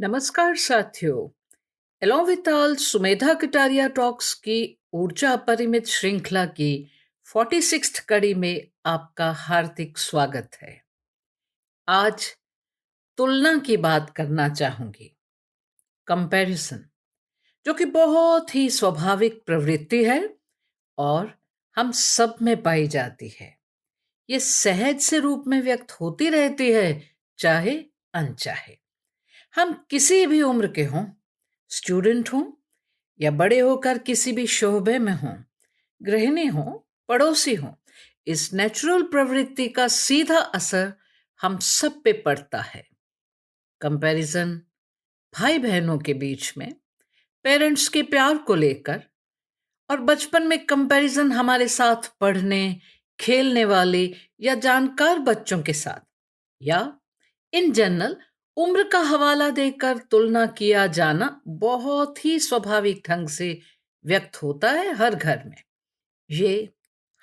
नमस्कार साथियों। एलोविताल सुमेधा कटारिया टॉक्स की ऊर्जा अपरिमित श्रृंखला की 46th कड़ी में आपका हार्दिक स्वागत है। आज तुलना की बात करना चाहूंगी। कंपैरिजन, जो कि बहुत ही स्वाभाविक प्रवृत्ति है और हम सब में पाई जाती है। ये सहज से रूप में व्यक्त होती रहती है, चाहे अनचाहे। हम किसी भी उम्र के हों, स्टूडेंट हों या बड़े होकर किसी भी शोबे में हों, गृहिणी हों, पड़ोसी हों, इस नेचुरल प्रवृत्ति का सीधा असर हम सब पे पड़ता है। कंपैरिजन भाई बहनों के बीच में, पेरेंट्स के प्यार को लेकर, और बचपन में कंपैरिजन हमारे साथ पढ़ने, खेलने वाले या जानकार बच्चों के साथ, या इन जनरल उम्र का हवाला देकर तुलना किया जाना बहुत ही स्वाभाविक ढंग से व्यक्त होता है हर घर में। ये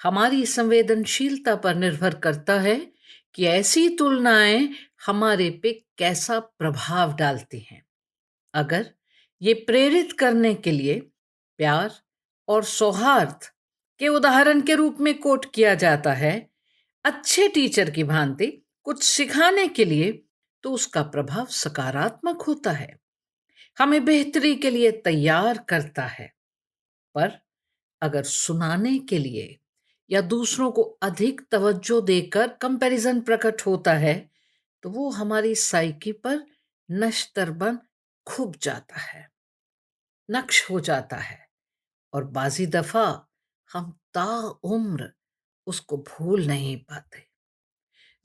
हमारी संवेदनशीलता पर निर्भर करता है कि ऐसी तुलनाएं हमारे पे कैसा प्रभाव डालती हैं। अगर ये प्रेरित करने के लिए प्यार और सौहार्द के उदाहरण के रूप में कोट किया जाता है, अच्छे टीचर की भांति कुछ सिखाने के लिए, तो उसका प्रभाव सकारात्मक होता है, हमें बेहतरी के लिए तैयार करता है। पर अगर सुनाने के लिए या दूसरों को अधिक तवज्जो देकर कंपैरिजन प्रकट होता है, तो वो हमारी साइकी पर नश्तर बन खूब जाता है, नक्श हो जाता है, और बाजी दफा हम ताउम्र उसको भूल नहीं पाते।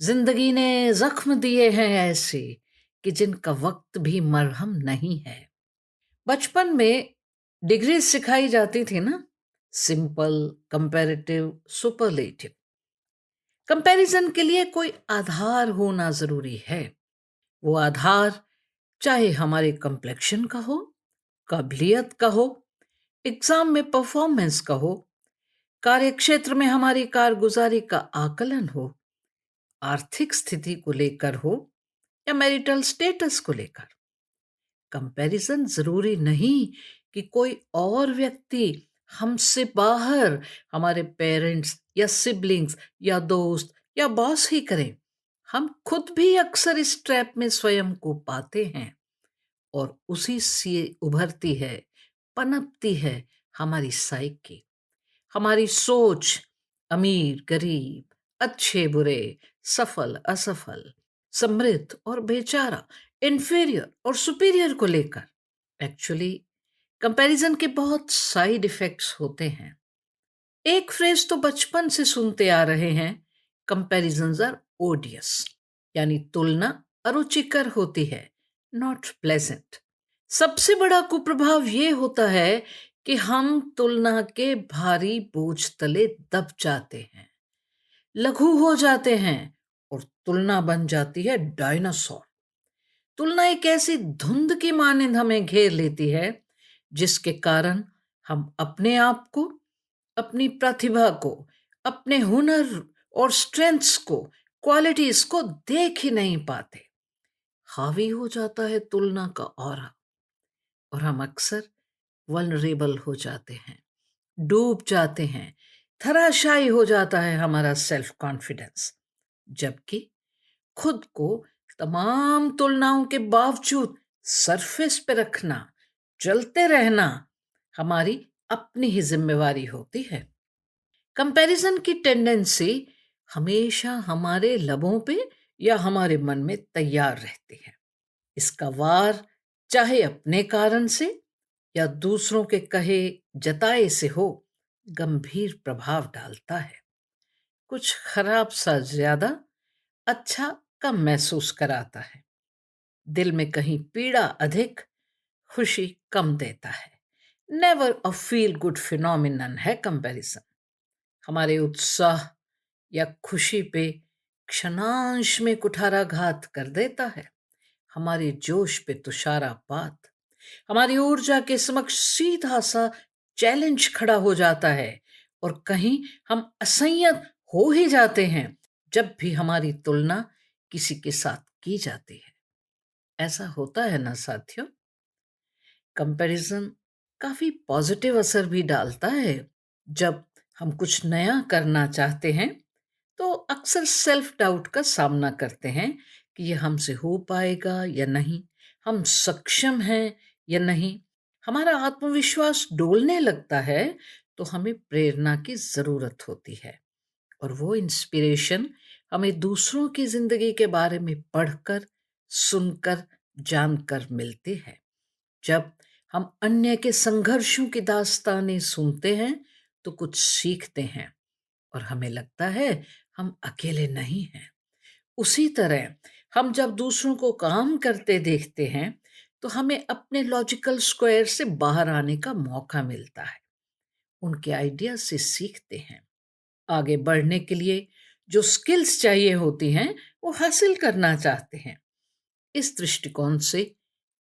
जिंदगी ने जख्म दिए हैं ऐसे कि जिनका वक्त भी मरहम नहीं है। बचपन में डिग्री सिखाई जाती थी ना, सिंपल, कंपैरेटिव, सुपरलेटिव। कंपैरिजन के लिए कोई आधार होना जरूरी है। वो आधार चाहे हमारे कंप्लेक्शन का हो, काबिलियत का हो, एग्जाम में परफॉर्मेंस का हो, कार्यक्षेत्र में हमारी कारगुजारी का आकलन हो, आर्थिक स्थिति को लेकर हो, या मैरिटल स्टेटस को लेकर। कंपैरिजन जरूरी नहीं कि कोई और व्यक्ति हमसे बाहर, हमारे पेरेंट्स या सिबलिंग्स या दोस्त या बॉस ही करें। हम खुद भी अक्सर इस ट्रैप में स्वयं को पाते हैं, और उसी से उभरती है, पनपती है हमारी साइकी, हमारी सोच, अमीर गरीब, अच्छे बुरे, सफल असफल, समृद्ध और बेचारा, इंफीरियर और सुपीरियर को लेकर। एक्चुअली कंपैरिजन के बहुत साइड इफेक्ट्स होते हैं। एक फ्रेज तो बचपन से सुनते आ रहे हैं, कंपैरिजन्स आर ओडियस, यानी तुलना अरुचिकर होती है, नॉट प्लेजेंट। सबसे बड़ा कुप्रभाव ये होता है कि हम तुलना के भारी बोझ तले दब जाते हैं, लघु हो जाते हैं, और तुलना बन जाती है डायनासोर। तुलना एक ऐसी धुंध की मानिंद हमें घेर लेती है, जिसके कारण हम अपने आप को, अपनी प्रतिभा को, अपने हुनर और स्ट्रेंथ्स को, क्वालिटीज को देख ही नहीं पाते। हावी हो जाता है तुलना का ऑरा, और हम अक्सर वल्नरेबल हो जाते हैं, डूब जाते हैं, धराशायी हो जाता है हमारा सेल्फ कॉन्फिडेंस। जबकि खुद को तमाम तुलनाओं के बावजूद सरफेस पे रखना, चलते रहना, हमारी अपनी ही जिम्मेवारी होती है। कंपैरिजन की टेंडेंसी हमेशा हमारे लबों पे या हमारे मन में तैयार रहती है। इसका वार चाहे अपने कारण से या दूसरों के कहे जताए से हो, गंभीर प्रभाव डालता है। कुछ खराब सा ज्यादा, अच्छा कम महसूस कराता है। दिल में कहीं पीड़ा अधिक, खुशी कम देता है। Never a feel good phenomenon है कंपैरिजन। हमारे उत्साह या खुशी पे क्षणांश में कुठाराघात कर देता है। हमारे जोश पे तुषारापात, हमारी ऊर्जा के समक्ष सीधा सा चैलेंज खड़ा हो जाता है, और कहीं हम असंयत हो ही जाते हैं जब भी हमारी तुलना किसी के साथ की जाती है। ऐसा होता है ना साथियों। कंपैरिजन काफी पॉजिटिव असर भी डालता है। जब हम कुछ नया करना चाहते हैं तो अक्सर सेल्फ डाउट का सामना करते हैं कि ये हमसे हो पाएगा या नहीं, हम सक्षम हैं या नहीं। हमारा आत्मविश्वास डोलने लगता है तो हमें प्रेरणा की जरूरत होती है, और वो इंस्पिरेशन हमें दूसरों की जिंदगी के बारे में पढ़कर, सुनकर, जानकर मिलती है। जब हम अन्य के संघर्षों की दास्तानें सुनते हैं तो कुछ सीखते हैं, और हमें लगता है हम अकेले नहीं हैं। उसी तरह हम जब दूसरों को काम करते देखते हैं तो हमें अपने लॉजिकल स्क्वायर से बाहर आने का मौका मिलता है, उनके आइडिया से सीखते हैं। आगे बढ़ने के लिए जो स्किल्स चाहिए होती हैं वो हासिल करना चाहते हैं। इस दृष्टिकोण से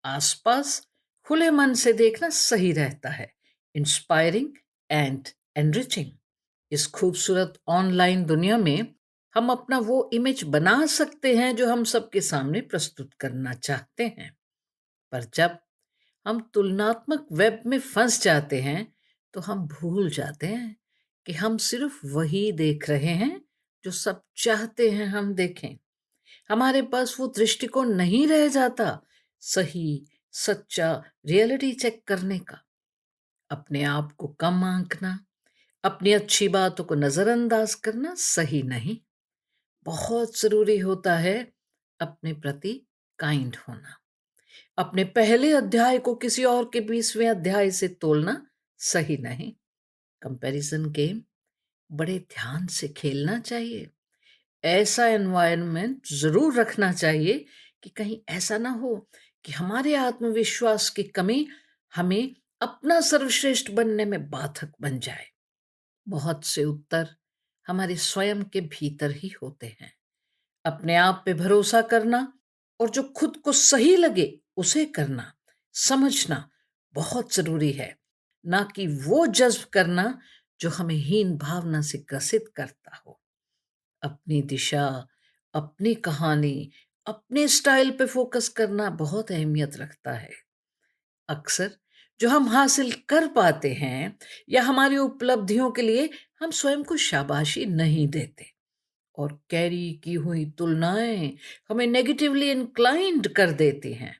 आसपास खुले मन से देखना सही रहता है, इंस्पायरिंग एंड एनरिचिंग। इस खूबसूरत ऑनलाइन दुनिया में हम अपना वो इमेज बना सकते हैं जो हम सबके सामने प्रस्तुत करना चाहते हैं। पर जब हम तुलनात्मक वेब में फंस जाते हैं तो हम भूल जाते हैं कि हम सिर्फ वही देख रहे हैं जो सब चाहते हैं हम देखें। हमारे पास वो दृष्टिकोण नहीं रह जाता सही, सच्चा रियलिटी चेक करने का। अपने आप को कम आंकना, अपनी अच्छी बातों को नजरअंदाज करना सही नहीं। बहुत जरूरी होता है अपने प्रति काइंड होना। अपने पहले अध्याय को किसी और के 20वें अध्याय से तोलना सही नहीं। कंपैरिजन गेम बड़े ध्यान से खेलना चाहिए। ऐसा एनवायरनमेंट जरूर रखना चाहिए कि कहीं ऐसा ना हो कि हमारे आत्मविश्वास की कमी हमें अपना सर्वश्रेष्ठ बनने में बाधक बन जाए। बहुत से उत्तर हमारे स्वयं के भीतर ही होते हैं। अपने आप पे भरोसा करना और जो खुद को सही लगे उसे करना, समझना बहुत जरूरी है, ना कि वो जज्ब करना जो हमें हीन भावना से ग्रसित करता हो। अपनी दिशा, अपनी कहानी, अपने स्टाइल पे फोकस करना बहुत अहमियत रखता है। अक्सर जो हम हासिल कर पाते हैं या हमारी उपलब्धियों के लिए हम स्वयं को शाबाशी नहीं देते, और कैरी की हुई तुलनाएं हमें नेगेटिवली इंक्लाइंड कर देती हैं,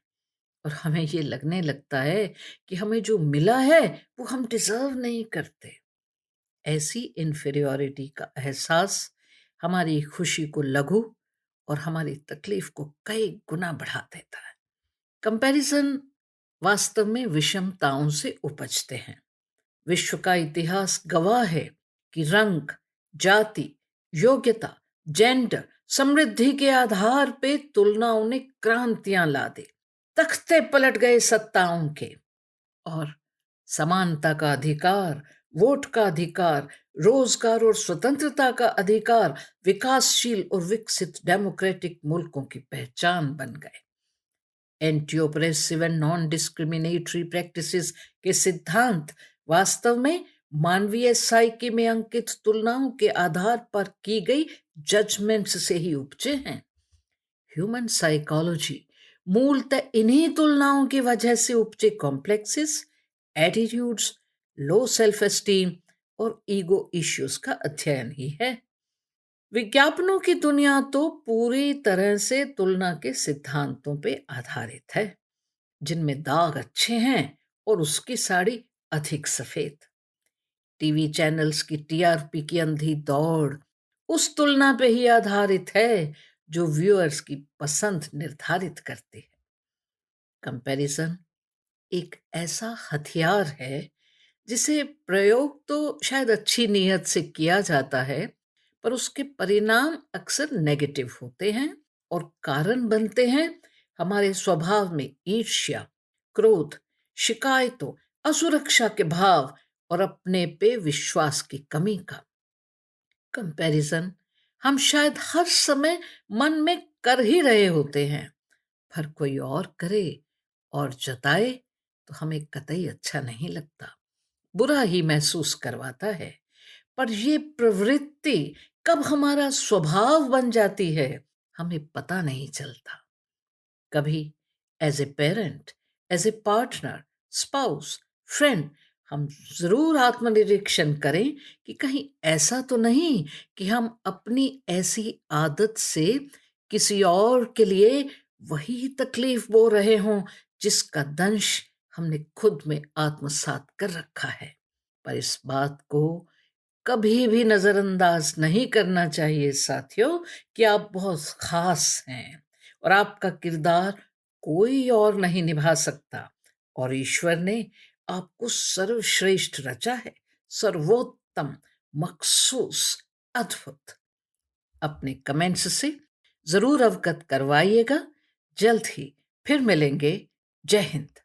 और हमें ये लगने लगता है कि हमें जो मिला है वो हम डिजर्व नहीं करते। ऐसी इन्फीरियॉरिटी का एहसास हमारी खुशी को लघु और हमारी तकलीफ को कई गुना बढ़ा देता है। कंपैरिजन वास्तव में विषमताओं से उपजते हैं। विश्व का इतिहास गवाह है कि रंग, जाति, योग्यता, जेंडर, समृद्धि के आधार पे तुलनाओं ने क्रांतियां ला दी। तख्ते पलट गए सत्ताओं के, और समानता का अधिकार, वोट का अधिकार, रोजगार और स्वतंत्रता का अधिकार विकासशील और विकसित डेमोक्रेटिक मुल्कों की पहचान बन गए। Anti oppressive and non discriminatory practices के सिद्धांत वास्तव में मानवीय साइकी में अंकित तुलनाओं के आधार पर की गई जजमेंट्स से ही उपजे हैं। ह्यूमन साइकोलॉजी मूलतः इन्हीं तुलनाओं की वजह से उपजे complexes, attitudes, low self esteem और ईगो इश्यूज का अध्ययन ही है। विज्ञापनों की दुनिया तो पूरी तरह से तुलना के सिद्धांतों पे आधारित है, जिनमें दाग अच्छे हैं और उसकी साड़ी अधिक सफेद। टीवी चैनल्स की टीआरपी की अंधी दौड़ उस तुलना पे ही आधारित है जो व्यूअर्स की पसंद निर्धारित करती है। कंपैरिजन एक ऐसा हथियार है जिसे प्रयोग तो शायद अच्छी नीयत से किया जाता है, पर उसके परिणाम अक्सर नेगेटिव होते हैं और कारण बनते हैं हमारे स्वभाव में ईर्ष्या, क्रोध, शिकायतों, असुरक्षा के भाव और अपने पे विश्वास की कमी का। कंपैरिजन हम शायद हर समय मन में कर ही रहे होते हैं, पर कोई और करे और जताए तो हमें कतई अच्छा नहीं लगता, बुरा ही महसूस करवाता है। पर ये प्रवृत्ति कब हमारा स्वभाव बन जाती है हमें पता नहीं चलता। कभी as a parent, as a partner, spouse, friend, हम ज़रूर आत्मनिरीक्षण करें कि कहीं ऐसा तो नहीं कि हम अपनी ऐसी आदत से किसी और के लिए वही तकलीफ बो रहे हों जिसका दंश हमने खुद में आत्मसात कर रखा है। पर इस बात को कभी भी नज़रअंदाज नहीं करना चाहिए साथियों कि आप बहुत ख़ास हैं और आपका किरदार कोई और नहीं निभा सकता और ईश्वर ने आपको सर्वश्रेष्ठ रचा है, सर्वोत्तम, मखसूस, अद्भुत। अपने कमेंट्स से ज़रूर अवगत करवाइएगा। जल्द ही फिर मिलेंगे। जय हिंद।